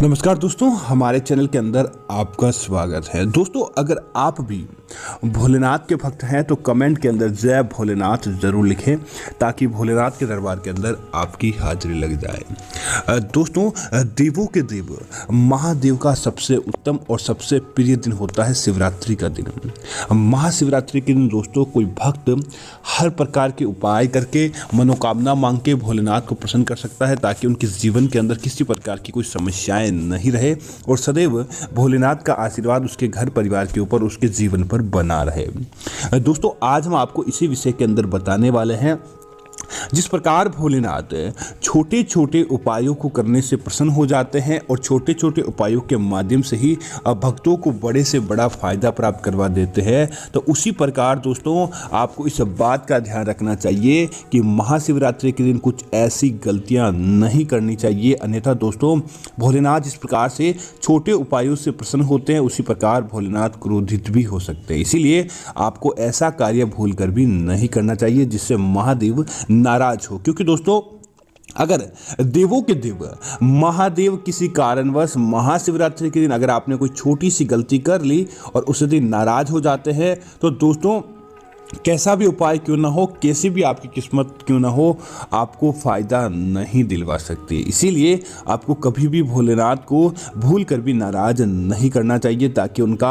नमस्कार दोस्तों, हमारे चैनल के अंदर आपका स्वागत है। दोस्तों, अगर आप भी भोलेनाथ के भक्त हैं तो कमेंट के अंदर जय भोलेनाथ ज़रूर लिखें ताकि भोलेनाथ के दरबार के अंदर आपकी हाजिरी लग जाए। दोस्तों, देवों के देव महादेव का सबसे उत्तम और सबसे प्रिय दिन होता है शिवरात्रि का दिन। महाशिवरात्रि के दिन दोस्तों कोई भक्त हर प्रकार के उपाय करके मनोकामना मांग के भोलेनाथ को प्रसन्न कर सकता है ताकि उनके जीवन के अंदर किसी प्रकार की कोई समस्याएं नहीं रहे और सदैव भोलेनाथ का आशीर्वाद उसके घर परिवार के ऊपर, उसके जीवन पर बना रहे। दोस्तों, आज हम आपको इसी विषय के अंदर बताने वाले हैं जिस प्रकार भोलेनाथ छोटे छोटे उपायों को करने से प्रसन्न हो जाते हैं और छोटे छोटे उपायों के माध्यम से ही भक्तों को बड़े से बड़ा फायदा प्राप्त करवा देते हैं। तो उसी प्रकार दोस्तों आपको इस बात का ध्यान रखना चाहिए कि महाशिवरात्रि के दिन कुछ ऐसी गलतियां नहीं करनी चाहिए, अन्यथा दोस्तों भोलेनाथ जिस प्रकार से छोटे उपायों से प्रसन्न होते हैं उसी प्रकार भोलेनाथ क्रोधित भी हो सकते हैं। इसीलिए आपको ऐसा कार्य भूल कर भी नहीं करना चाहिए जिससे महादेव नाराज हो, क्योंकि दोस्तों अगर देवों के देव महादेव किसी कारणवश महाशिवरात्रि के दिन अगर आपने कोई छोटी सी गलती कर ली और उस दिन नाराज हो जाते हैं तो दोस्तों कैसा भी उपाय क्यों ना हो, कैसी भी आपकी किस्मत क्यों ना हो, आपको फ़ायदा नहीं दिलवा सकती। इसीलिए आपको कभी भी भोलेनाथ को भूल कर भी नाराज नहीं करना चाहिए ताकि उनका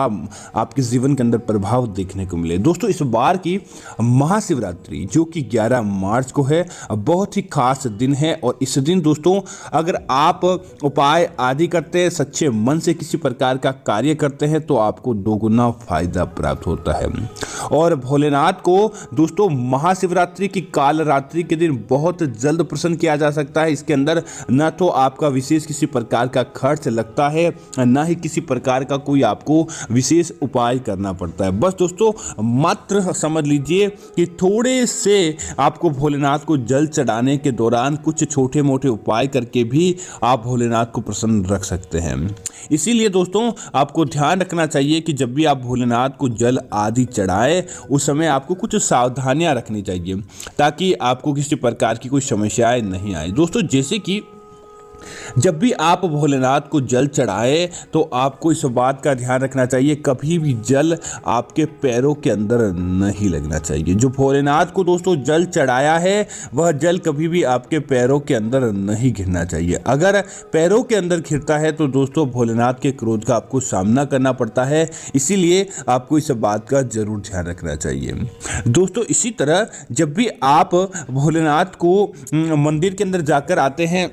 आपके जीवन के अंदर प्रभाव देखने को मिले। दोस्तों, इस बार की महाशिवरात्रि जो कि 11 मार्च को है, बहुत ही खास दिन है और इस दिन दोस्तों अगर आप उपाय आदि करते हैं, सच्चे मन से किसी प्रकार का कार्य करते हैं तो आपको दोगुना फायदा प्राप्त होता है। और भोलेनाथ को दोस्तों महाशिवरात्रि की काल रात्रि के दिन बहुत जल्द प्रसन्न किया जा सकता है। इसके अंदर न तो आपका विशेष किसी प्रकार का खर्च लगता है, न ही किसी प्रकार का कोई आपको विशेष उपाय करना पड़ता है। बस दोस्तों मात्र समझ लीजिए कि थोड़े से आपको भोलेनाथ को जल चढ़ाने के दौरान कुछ छोटे मोटे उपाय करके भी आप भोलेनाथ को प्रसन्न रख सकते हैं। इसीलिए दोस्तों आपको ध्यान रखना चाहिए कि जब भी आप भोलेनाथ को जल आदि चढ़ाएं उस समय आपको कुछ सावधानियां रखनी चाहिए ताकि आपको किसी प्रकार की कोई समस्याएं नहीं आए। दोस्तों, जैसे कि जब भी आप भोलेनाथ को जल चढ़ाए तो आपको इस बात का ध्यान रखना चाहिए कभी भी जल आपके पैरों के अंदर नहीं लगना चाहिए। जो भोलेनाथ को दोस्तों जल चढ़ाया है वह जल कभी भी आपके पैरों के अंदर नहीं गिरना चाहिए। अगर पैरों के अंदर गिरता है तो दोस्तों भोलेनाथ के क्रोध का आपको सामना करना पड़ता है। इसीलिए आपको इस बात का जरूर ध्यान रखना चाहिए। दोस्तों, इसी तरह जब भी आप भोलेनाथ को मंदिर के अंदर जाकर आते हैं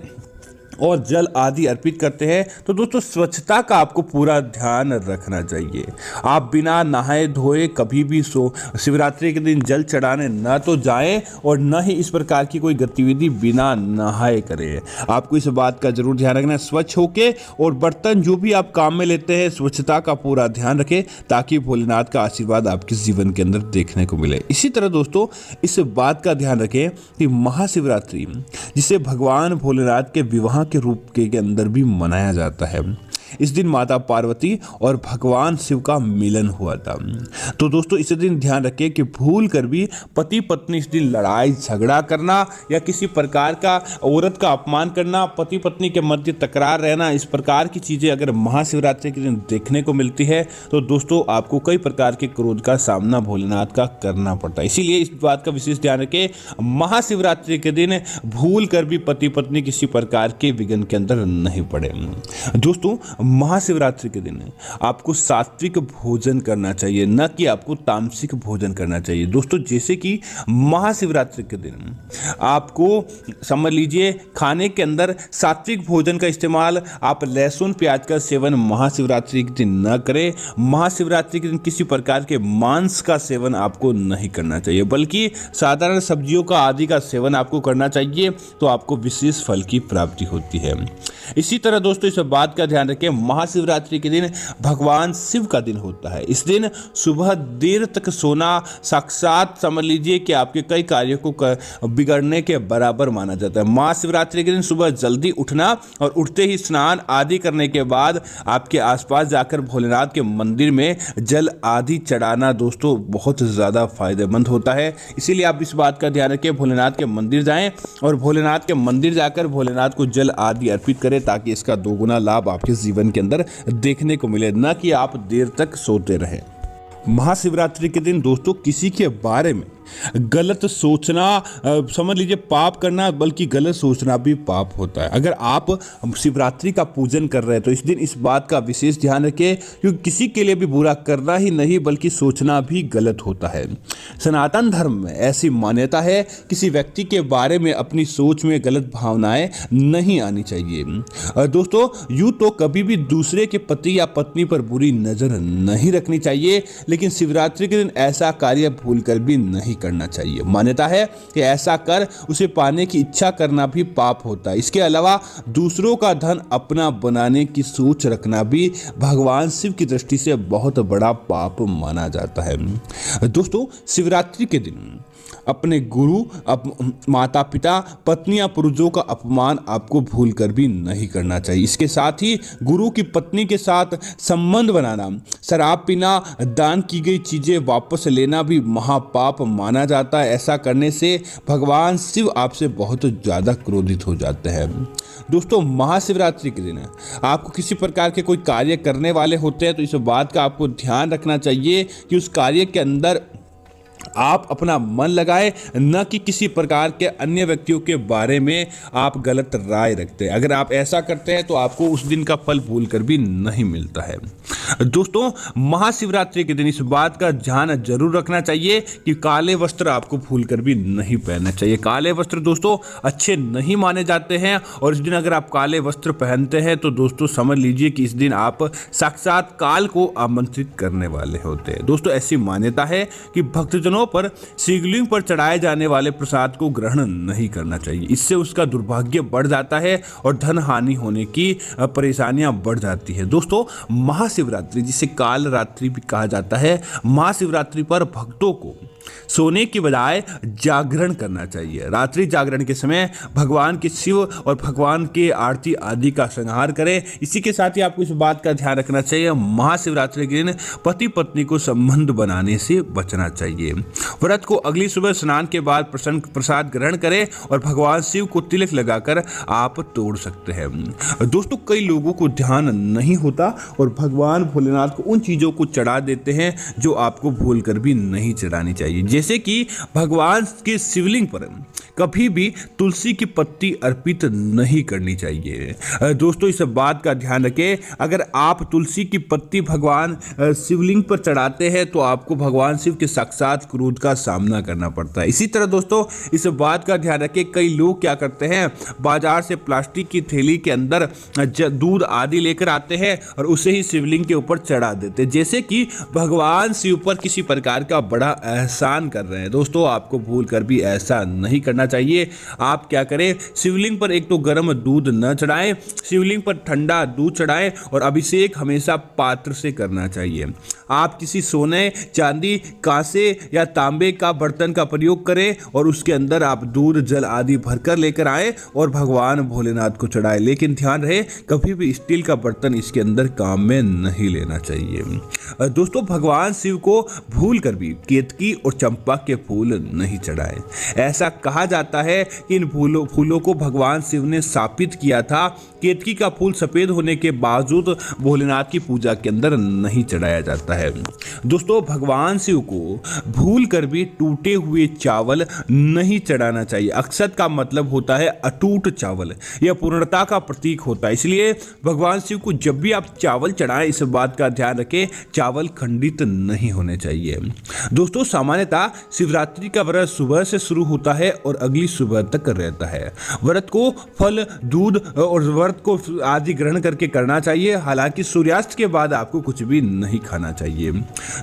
और जल आदि अर्पित करते हैं तो दोस्तों स्वच्छता का आपको पूरा ध्यान रखना चाहिए। आप बिना नहाए धोए कभी भी शिवरात्रि के दिन जल चढ़ाने न तो जाएं और न ही इस प्रकार की कोई गतिविधि बिना नहाए करें। आपको इस बात का जरूर ध्यान रखना है। स्वच्छ होके और बर्तन जो भी आप काम में लेते हैं स्वच्छता का पूरा ध्यान रखें ताकि भोलेनाथ का आशीर्वाद आपके जीवन के अंदर देखने को मिले। इसी तरह दोस्तों इस बात का ध्यान रखें कि महाशिवरात्रि जिसे भगवान भोलेनाथ के विवाह के रूप के अंदर भी मनाया जाता है। इस दिन माता पार्वती और भगवान शिव का मिलन हुआ था। तो दोस्तों इस दिन ध्यान रखें कि भूल कर भी पति पत्नी इस दिन लड़ाई झगड़ा करना या किसी प्रकार का औरत का अपमान करना, पति पत्नी के मध्य तकरार रहना, इस प्रकार की चीज़ें अगर महाशिवरात्रि के दिन देखने को मिलती है तो दोस्तों आपको कई प्रकार के क्रोध का सामना भोलेनाथ का करना पड़ता है। इसीलिए इस बात का विशेष ध्यान रखें, महाशिवरात्रि के दिन भूल कर भी पति पत्नी किसी प्रकार के विघ्न के अंदर नहीं पड़े। दोस्तों, महाशिवरात्रि के दिन आपको सात्विक भोजन करना चाहिए, न कि आपको तामसिक भोजन करना चाहिए। दोस्तों, जैसे कि महाशिवरात्रि के दिन आपको समझ लीजिए खाने के अंदर सात्विक भोजन का इस्तेमाल, आप लहसुन प्याज का सेवन महाशिवरात्रि के दिन न करें। महाशिवरात्रि के दिन किसी प्रकार के मांस का सेवन आपको नहीं करना चाहिए, बल्कि साधारण सब्जियों का आदि का सेवन आपको करना चाहिए तो आपको विशेष फल की प्राप्ति होती है। इसी तरह दोस्तों इस बात का ध्यान रखें, महाशिवरात्रि के दिन भगवान शिव का दिन होता है। इस दिन सुबह देर तक सोना साक्षात समझ लीजिए कि आपके कई कार्यों को बिगड़ने के बराबर माना जाता है। महाशिवरात्रि के दिन सुबह जल्दी उठना और उठते ही स्नान आदि करने के बाद आपके आसपास जाकर भोलेनाथ के मंदिर में जल आदि चढ़ाना दोस्तों बहुत ज़्यादा फायदेमंद होता है। इसीलिए आप इस बात का ध्यान रखें, भोलेनाथ के मंदिर जाएं और भोलेनाथ के मंदिर जाकर भोलेनाथ को जल आदि अर्पित करें ताकि इसका दोगुना लाभ आपके जीवन के अंदर देखने को मिले, न कि आप देर तक सोते रहें। महाशिवरात्रि के दिन दोस्तों किसी के बारे में गलत सोचना समझ लीजिए पाप करना, बल्कि गलत सोचना भी पाप होता है। अगर आप शिवरात्रि का पूजन कर रहे हैं तो इस दिन इस बात का विशेष ध्यान रखें, क्योंकि किसी के लिए भी बुरा करना ही नहीं बल्कि सोचना भी गलत होता है। सनातन धर्म में ऐसी मान्यता है, किसी व्यक्ति के बारे में अपनी सोच में गलत भावनाएं नहीं आनी चाहिए। दोस्तों यूँ तो कभी भी दूसरे के पति या पत्नी पर बुरी नज़र नहीं रखनी चाहिए, लेकिन शिवरात्रि के दिन ऐसा कार्य भूलकर भी नहीं करना चाहिए। मान्यता है कि ऐसा कर उसे पाने की इच्छा करना भी पाप होता है। इसके अलावा दूसरों का धन अपना बनाने की सोच रखना भी भगवान शिव की दृष्टि से बहुत बड़ा पाप माना जाता है। दोस्तों शिवरात्रि के दिन अपने गुरु, माता पिता, पत्नी या पूर्वजों का अपमान आपको भूलकर भी नहीं करना चाहिए। इसके साथ ही गुरु की पत्नी के साथ संबंध बनाना, शराब पीना, दान की गई चीजें वापस लेना भी महापाप माना जाता है। ऐसा करने से भगवान शिव आपसे बहुत ज़्यादा क्रोधित हो जाते हैं। दोस्तों महाशिवरात्रि के दिन आपको किसी प्रकार के कोई कार्य करने वाले होते हैं तो इस बात का आपको ध्यान रखना चाहिए कि उस कार्य के अंदर आप अपना मन लगाए, न कि किसी प्रकार के अन्य व्यक्तियों के बारे में आप गलत राय रखते हैं। अगर आप ऐसा करते हैं तो आपको उस दिन का फल भूलकर भी नहीं मिलता है। दोस्तों महाशिवरात्रि के दिन इस बात का ध्यान जरूर रखना चाहिए कि काले वस्त्र आपको भूलकर भी नहीं पहनना चाहिए। काले वस्त्र दोस्तों अच्छे नहीं माने जाते हैं और इस दिन अगर आप काले वस्त्र पहनते हैं तो दोस्तों समझ लीजिए कि इस दिन आप साक्षात काल को आमंत्रित करने वाले होते हैं। दोस्तों ऐसी मान्यता है कि भक्तजनों पर शिवलिंग पर चढ़ाए जाने वाले प्रसाद को ग्रहण नहीं करना चाहिए। इससे उसका दुर्भाग्य बढ़ जाता है और धन हानि होने की परेशानियां बढ़ जाती है। दोस्तों महाशिवरात्रि जिसे काल रात्रि भी कहा जाता है, महाशिवरात्रि पर भक्तों को सोने की बजाय जागरण करना चाहिए। रात्रि जागरण के समय भगवान के शिव और भगवान के आरती आदि का श्रृंगार करें। इसी के साथ ही आपको इस बात का ध्यान रखना चाहिए, महाशिवरात्रि के दिन पति पत्नी को संबंध बनाने से बचना चाहिए। व्रत को अगली सुबह स्नान के बाद प्रसाद ग्रहण करें और भगवान शिव को तिलक लगाकर आप तोड़ सकते हैं। दोस्तों कई लोगों को ध्यान नहीं होता और भगवान भोलेनाथ को उन चीज़ों को चढ़ा देते हैं जो आपको भूल कर भी नहीं चढ़ानी चाहिए। जैसे कि भगवान के शिवलिंग पर कभी भी तुलसी की पत्ती अर्पित नहीं करनी चाहिए। दोस्तों इस बात का ध्यान रखें, अगर आप तुलसी की पत्ती भगवान शिवलिंग पर चढ़ाते हैं तो आपको भगवान शिव के साक्षात क्रोध का सामना करना पड़ता है। इसी तरह दोस्तों इस बात का ध्यान रखें, कई लोग क्या करते हैं बाजार से प्लास्टिक की थैली के अंदर दूध आदि लेकर आते हैं और उसे ही शिवलिंग के ऊपर चढ़ा देते हैं, जैसे कि भगवान शिव पर किसी प्रकार का बड़ा एहसान कर रहे हैं। दोस्तों आपको भूल कर भी ऐसा नहीं करना चाहिए। आप क्या करें, शिवलिंग पर एक तो गर्म दूध न चढ़ाएं, शिवलिंग पर ठंडा दूध चढ़ाएं और अभिषेक हमेशा पात्र से करना चाहिए। आप किसी सोने, चांदी, कांसे या तांबे का बर्तन का प्रयोग करें और उसके अंदर आप दूध, जल आदि भरकर लेकर आए और भगवान भोलेनाथ को चढ़ाएं। लेकिन ध्यान रहे कभी भी स्टील का बर्तन इसके अंदर काम में नहीं लेना चाहिए। दोस्तों भगवान शिव को भूल कर भी केतकी और चंपा के फूल नहीं चढ़ाए। ऐसा कहा जाता है कि इन फूलों को भगवान शिव ने स्थापित किया था। केतकी का फूल सफेद होने के बावजूद भोलेनाथ की पूजा के अंदर नहीं चढ़ाया जाता है। दोस्तों भगवान शिव को भूल कर भी टूटे हुए चावल नहीं चढ़ाना चाहिए। अक्षत का मतलब होता है अटूट चावल, यह पूर्णता का प्रतीक होता है। इसलिए भगवान शिव को जब भी आप चावल चढ़ाएं इस बात का ध्यान रखें, चावल खंडित नहीं होने चाहिए। दोस्तों सामान्य मान्यता शिवरात्रि का व्रत सुबह से शुरू होता है और अगली सुबह तक रहता है। व्रत को फल, दूध और व्रत को आदि ग्रहण करके करना चाहिए। हालांकि सूर्यास्त के बाद आपको कुछ भी नहीं खाना चाहिए।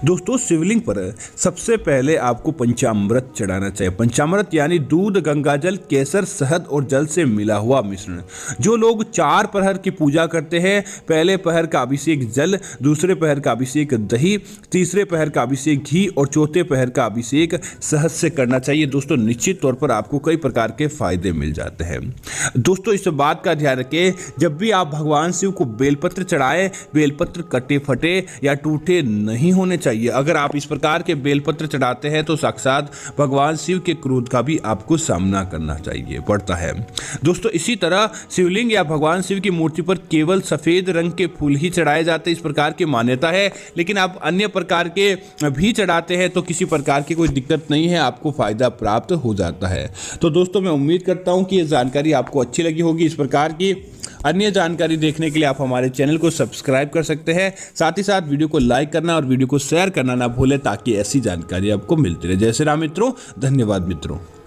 दोस्तों, शिवलिंग पर सबसे पहले आपको पंचामृत चढ़ाना चाहिए। पंचामृत यानी दूध, गंगाजल, केसर, शहद और जल से मिला हुआ मिश्रण। जो लोग 4 पहर की पूजा करते हैं, पहले पहर का अभिषेक जल, दूसरे पहर का अभिषेक दही, तीसरे पहर का अभिषेक घी और चौथे पहर का अभिषेक शहद से करना चाहिए। दोस्तों, निश्चित तौर पर आपको कई प्रकार के फायदे मिल जाते हैं। दोस्तों, इस बात का ध्यान रखें, जब भी आप भगवान शिव को बेलपत्र चढ़ाएं, बेलपत्र कटे फटे या टूटे नहीं होने चाहिए। अगर आप इस प्रकार के बेलपत्र चढ़ाते हैं तो साक्षात भगवान शिव के क्रोध का भी आपको सामना करना चाहिए पड़ता है। दोस्तों, इसी तरह शिवलिंग या भगवान शिव की मूर्ति पर केवल सफेद रंग के फूल ही चढ़ाए जाते हैं, इस प्रकार की मान्यता है। लेकिन आप अन्य प्रकार के भी चढ़ाते हैं तो किसी प्रकार की कोई दिक्कत नहीं है, आपको फायदा प्राप्त हो जाता है। तो दोस्तों, मैं उम्मीद करता हूं कि ये जानकारी आपको अच्छी लगी होगी। इस प्रकार की अन्य जानकारी देखने के लिए आप हमारे चैनल को सब्सक्राइब कर सकते हैं। साथ ही साथ वीडियो को लाइक करना और वीडियो को शेयर करना ना भूलें, ताकि ऐसी जानकारी आपको मिलती रहे। जय श्री राम मित्रों, धन्यवाद मित्रों।